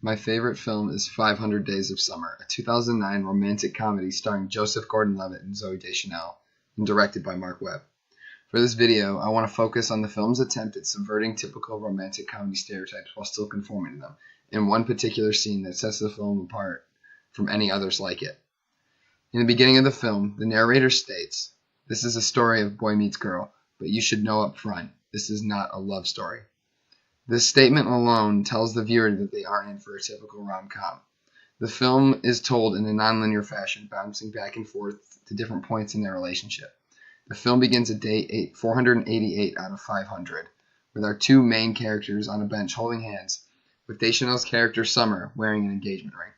My favorite film is 500 Days of Summer, a 2009 romantic comedy starring Joseph Gordon-Levitt and Zooey Deschanel, and directed by Mark Webb. For this video, I want to focus on the film's attempt at subverting typical romantic comedy stereotypes while still conforming to them, in one particular scene that sets the film apart from any others like it. In the beginning of the film, the narrator states, "This is a story of boy meets girl, but you should know up front, this is not a love story." This statement alone tells the viewer that they aren't in for a typical rom-com. The film is told in a nonlinear fashion, bouncing back and forth to different points in their relationship. The film begins at day 488 out of 500, with our two main characters on a bench holding hands, with Deschanel's character Summer wearing an engagement ring.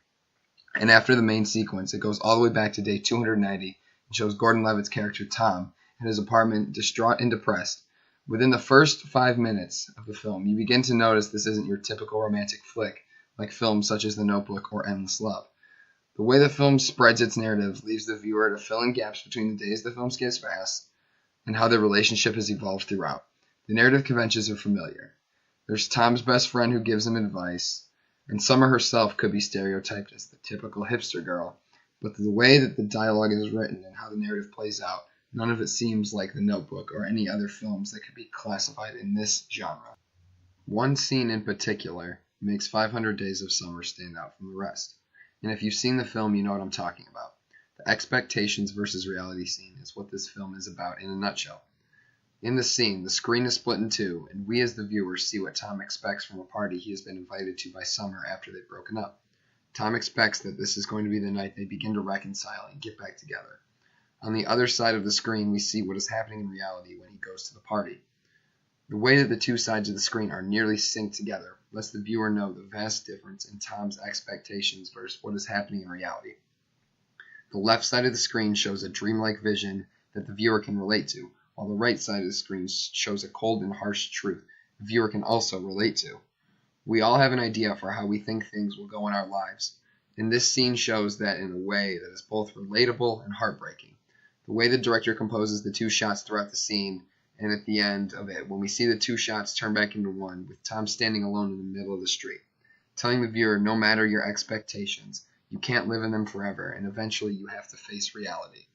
And after the main sequence, it goes all the way back to day 290 and shows Gordon-Levitt's character Tom in his apartment, distraught and depressed. Within the first 5 minutes of the film, you begin to notice this isn't your typical romantic flick, like films such as The Notebook or Endless Love. The way the film spreads its narrative leaves the viewer to fill in gaps between the days the film skips past and how their relationship has evolved throughout. The narrative conventions are familiar. There's Tom's best friend who gives him advice, and Summer herself could be stereotyped as the typical hipster girl, but the way that the dialogue is written and how the narrative plays out, none of it seems like The Notebook or any other films that could be classified in this genre. One scene in particular makes 500 Days of Summer stand out from the rest. And if you've seen the film, you know what I'm talking about. The expectations versus reality scene is what this film is about in a nutshell. In the scene, the screen is split in two, and we as the viewers see what Tom expects from a party he has been invited to by Summer after they've broken up. Tom expects that this is going to be the night they begin to reconcile and get back together. On the other side of the screen, we see what is happening in reality when he goes to the party. The way that the two sides of the screen are nearly synced together lets the viewer know the vast difference in Tom's expectations versus what is happening in reality. The left side of the screen shows a dreamlike vision that the viewer can relate to, while the right side of the screen shows a cold and harsh truth the viewer can also relate to. We all have an idea for how we think things will go in our lives, and this scene shows that in a way that is both relatable and heartbreaking. The way the director composes the two shots throughout the scene, and at the end of it, when we see the two shots turn back into one, with Tom standing alone in the middle of the street, telling the viewer no matter your expectations, you can't live in them forever, and eventually you have to face reality.